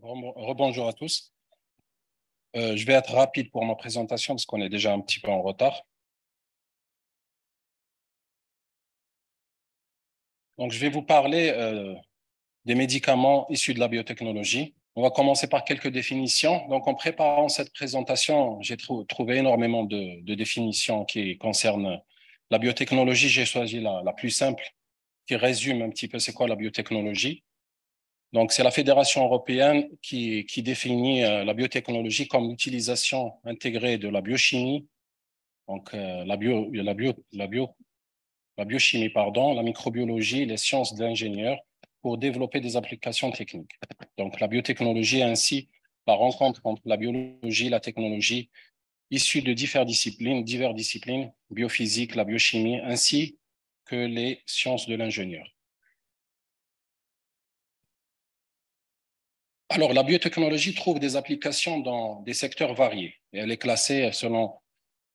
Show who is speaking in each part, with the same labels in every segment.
Speaker 1: Rebonjour à tous. Je vais être rapide pour ma présentation parce qu'on est déjà un petit peu en retard. Donc, je vais vous parler des médicaments issus de la biotechnologie. On va commencer par quelques définitions. Donc, en préparant cette présentation, j'ai trouvé énormément de définitions qui concernent la biotechnologie. J'ai choisi la plus simple qui résume un petit peu c'est quoi la biotechnologie. Donc, c'est la Fédération européenne qui définit la biotechnologie comme l'utilisation intégrée de la biochimie, donc la biochimie, pardon, la microbiologie, les sciences de l'ingénieur pour développer des applications techniques. Donc, la biotechnologie est ainsi la rencontre entre la biologie et la technologie issue de diverses disciplines, biophysique, la biochimie, ainsi que les sciences de l'ingénieur. Alors, la biotechnologie trouve des applications dans des secteurs variés et elle est classée selon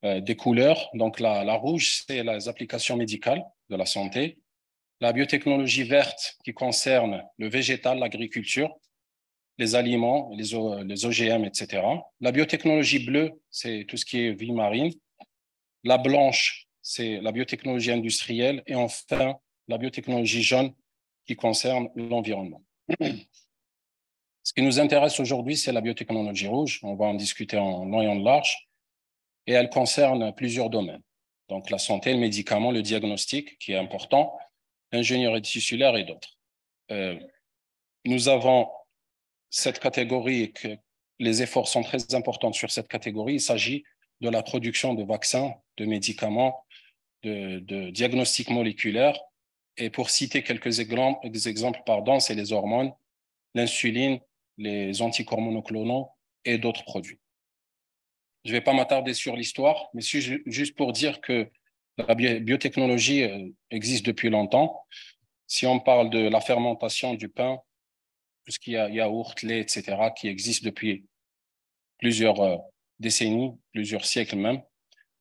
Speaker 1: des couleurs. Donc, la rouge, c'est les applications médicales de la santé. La biotechnologie verte qui concerne le végétal, l'agriculture, les aliments, les OGM, etc. La biotechnologie bleue, c'est tout ce qui est vie marine. La blanche, c'est la biotechnologie industrielle. Et enfin, la biotechnologie jaune qui concerne l'environnement. Ce qui nous intéresse aujourd'hui, c'est la biotechnologie rouge. On va en discuter en long et en large. Et elle concerne plusieurs domaines. Donc, la santé, le médicament, le diagnostic, qui est important, l'ingénierie tissulaire et d'autres. Nous avons cette catégorie, que les efforts sont très importants sur cette catégorie. Il s'agit de la production de vaccins, de médicaments, de diagnostics moléculaires. Et pour citer quelques exemples, c'est les hormones, l'insuline, les anticorps monoclonaux et d'autres produits. Je ne vais pas m'attarder sur l'histoire, mais juste pour dire que la biotechnologie existe depuis longtemps. Si on parle de la fermentation du pain, tout ce qui est yaourt, lait, etc., qui existe depuis plusieurs décennies, plusieurs siècles même.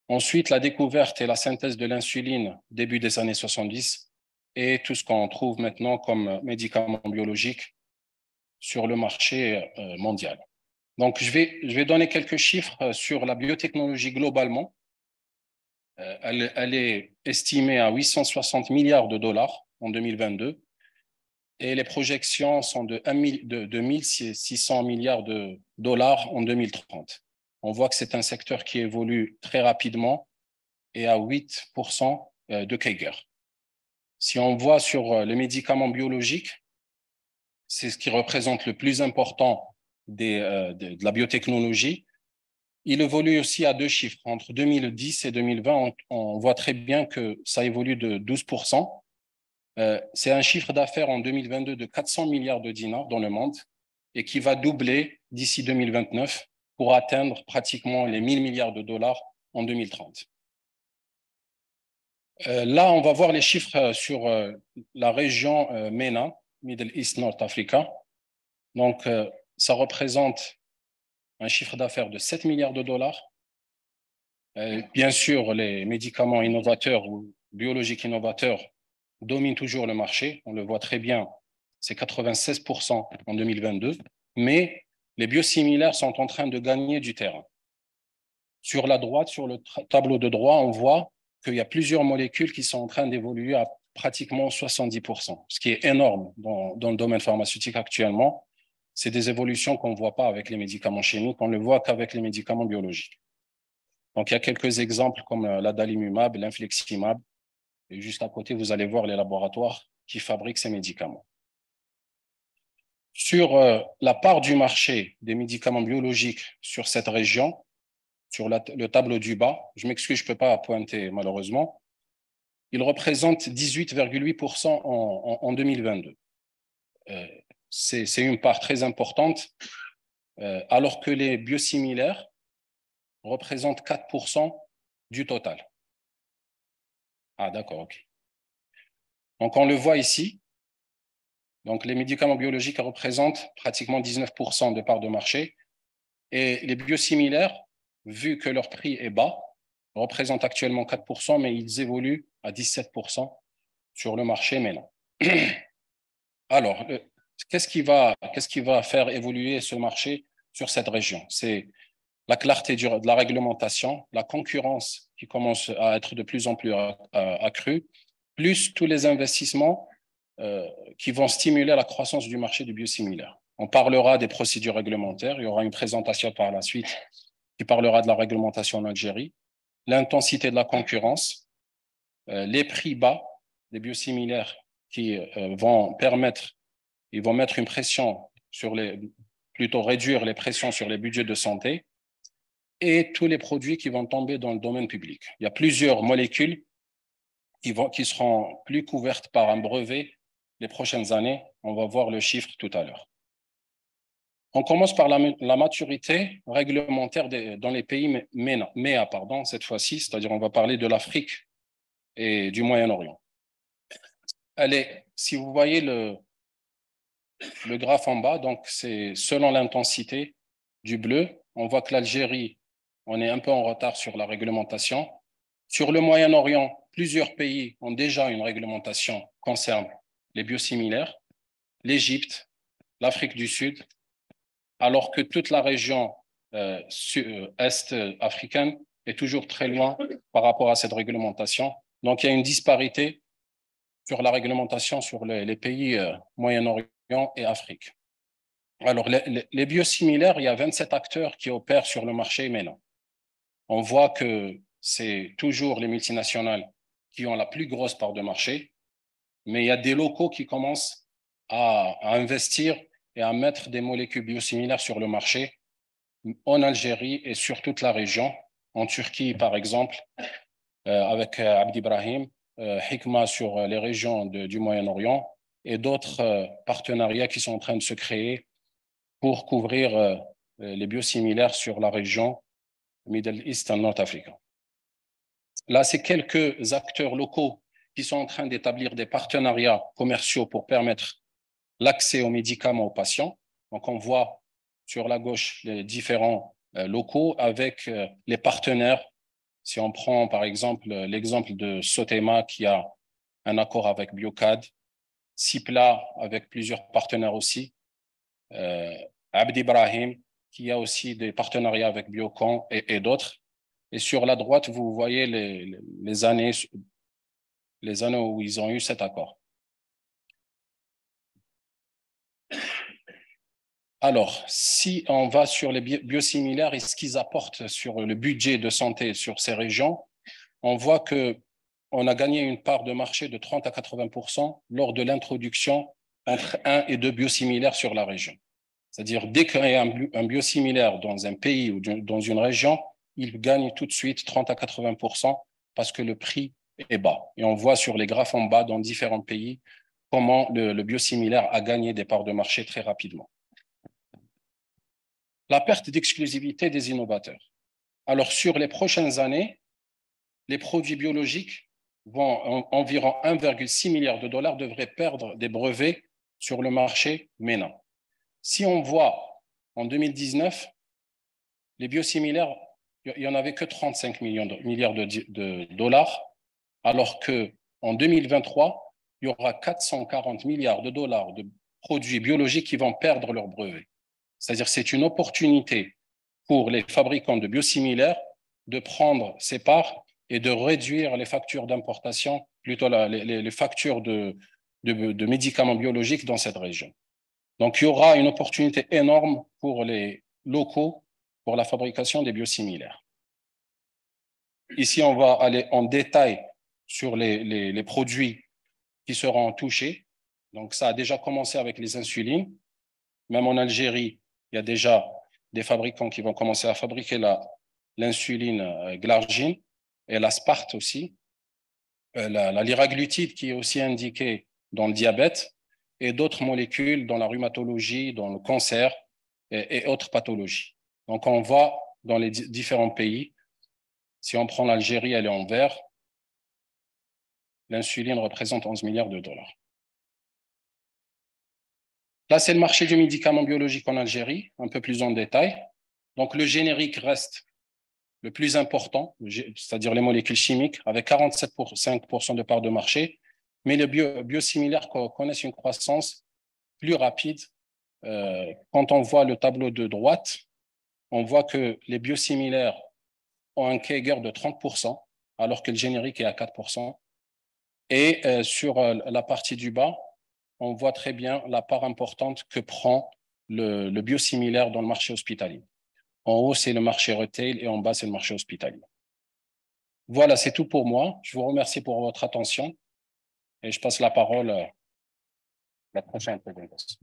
Speaker 1: Ensuite, la découverte et la synthèse de l'insuline, début des années 70, et tout ce qu'on trouve maintenant comme médicaments biologiques sur le marché mondial. Donc, je vais donner quelques chiffres sur la biotechnologie globalement. Elle est estimée à 860 milliards de dollars en 2022 et les projections sont de 1600 milliards de dollars en 2030. On voit que c'est un secteur qui évolue très rapidement et à 8% de CAGR. Si on voit sur les médicaments biologiques, c'est ce qui représente le plus important de la biotechnologie. Il évolue aussi à deux chiffres. Entre 2010 et 2020, on voit très bien que ça évolue de 12%. C'est un chiffre d'affaires en 2022 de 400 milliards de dinars dans le monde et qui va doubler d'ici 2029 pour atteindre pratiquement les 1000 milliards de dollars en 2030. Là, on va voir les chiffres sur la région MENA, Middle East North Africa. Donc, ça représente un chiffre d'affaires de 7 milliards de dollars. Bien sûr, les médicaments innovateurs ou biologiques innovateurs dominent toujours le marché. On le voit très bien, c'est 96% en 2022. Mais les biosimilaires sont en train de gagner du terrain. Sur la droite, sur le tableau de droite, on voit qu'il y a plusieurs molécules qui sont en train d'évoluer à pratiquement 70%, ce qui est énorme dans le domaine pharmaceutique actuellement. C'est des évolutions qu'on ne voit pas avec les médicaments chimiques, on ne le voit qu'avec les médicaments biologiques. Donc, il y a quelques exemples comme l'adalimumab, l'infliximab. Et juste à côté, vous allez voir les laboratoires qui fabriquent ces médicaments. Sur la part du marché des médicaments biologiques sur cette région, sur le tableau du bas, je m'excuse, je ne peux pas pointer malheureusement, il représente 18,8% en 2022. C'est une part très importante, alors que les biosimilaires représentent 4% du total. Ah, d'accord, ok. Donc, on le voit ici. Donc, les médicaments biologiques représentent pratiquement 19% de part de marché. Et les biosimilaires, vu que leur prix est bas, représentent actuellement 4%, mais ils évoluent à 17% sur le marché maintenant. Alors, Qu'est-ce qui va faire évoluer ce marché sur cette région? C'est la clarté de la réglementation, la concurrence qui commence à être de plus en plus accrue, plus tous les investissements qui vont stimuler la croissance du marché du biosimilaire. On parlera des procédures réglementaires, il y aura une présentation par la suite qui parlera de la réglementation en Algérie, l'intensité de la concurrence, les prix bas des biosimilaires qui ils vont mettre une pression plutôt réduire les pressions sur les budgets de santé et tous les produits qui vont tomber dans le domaine public. Il y a plusieurs molécules qui seront plus couvertes par un brevet les prochaines années. On va voir le chiffre tout à l'heure. On commence par la maturité réglementaire dans les pays MEA, cette fois-ci, c'est-à-dire on va parler de l'Afrique et du Moyen-Orient. Si vous voyez le graphe en bas, donc c'est selon l'intensité du bleu, on voit que l'Algérie, on est un peu en retard sur la réglementation. Sur le Moyen-Orient, plusieurs pays ont déjà une réglementation concernant les biosimilaires, l'Égypte, l'Afrique du Sud, alors que toute la région est africaine est toujours très loin par rapport à cette réglementation. Donc, il y a une disparité sur la réglementation sur les pays Moyen-Orient et Afrique. Alors, les biosimilaires, il y a 27 acteurs qui opèrent sur le marché maintenant. On voit que c'est toujours les multinationales qui ont la plus grosse part de marché, mais il y a des locaux qui commencent à investir et à mettre des molécules biosimilaires sur le marché en Algérie et sur toute la région. En Turquie, par exemple, avec Abdi Ibrahim, Hikma sur les régions du Moyen-Orient et d'autres partenariats qui sont en train de se créer pour couvrir les biosimilaires sur la région Middle East and North Africa. Là, c'est quelques acteurs locaux qui sont en train d'établir des partenariats commerciaux pour permettre l'accès aux médicaments aux patients. Donc, on voit sur la gauche les différents locaux avec les partenaires. Si on prend, par exemple, l'exemple de Sotema qui a un accord avec Biocad, Cipla avec plusieurs partenaires aussi, Abdi Ibrahim qui a aussi des partenariats avec Biocon et d'autres. Et sur la droite, vous voyez les années où ils ont eu cet accord. Alors, si on va sur les biosimilaires et ce qu'ils apportent sur le budget de santé sur ces régions, on voit qu'on a gagné une part de marché de 30 à 80% lors de l'introduction entre 1 et 2 biosimilaires sur la région. C'est-à-dire, dès qu'il y a un biosimilaire dans un pays ou dans une région, il gagne tout de suite 30 à 80% parce que le prix est bas. Et on voit sur les graphes en bas dans différents pays comment le biosimilaire a gagné des parts de marché très rapidement. La perte d'exclusivité des innovateurs. Alors, sur les prochaines années, les produits biologiques environ 1,6 milliard de dollars devraient perdre des brevets sur le marché maintenant. Si on voit en 2019, les biosimilaires, il n'y en avait que 35 milliards de dollars, alors qu'en 2023, il y aura 440 milliards de dollars de produits biologiques qui vont perdre leurs brevets. C'est-à-dire que c'est une opportunité pour les fabricants de biosimilaires de prendre ces parts et de réduire les factures d'importation, plutôt les factures de médicaments biologiques dans cette région. Donc, il y aura une opportunité énorme pour les locaux pour la fabrication des biosimilaires. Ici, on va aller en détail sur les produits qui seront touchés. Donc, ça a déjà commencé avec les insulines. Même en Algérie, il y a déjà des fabricants qui vont commencer à fabriquer l'insuline glargine et la Sparte aussi, la liraglutide qui est aussi indiquée dans le diabète et d'autres molécules dans la rhumatologie, dans le cancer et autres pathologies. Donc, on voit dans les différents pays, si on prend l'Algérie, elle est en vert, l'insuline représente 11 milliards de dollars. Là, c'est le marché du médicament biologique en Algérie, un peu plus en détail. Donc, le générique reste le plus important, c'est-à-dire les molécules chimiques, avec 47,5% de part de marché. Mais les biosimilaires connaissent une croissance plus rapide. Quand on voit le tableau de droite, on voit que les biosimilaires ont un CAGR de 30%, alors que le générique est à 4%. Et sur la partie du bas, on voit très bien la part importante que prend le biosimilaire dans le marché hospitalier. En haut, c'est le marché retail et en bas, c'est le marché hospitalier. Voilà, c'est tout pour moi. Je vous remercie pour votre attention et je passe la parole à la prochaine présentation.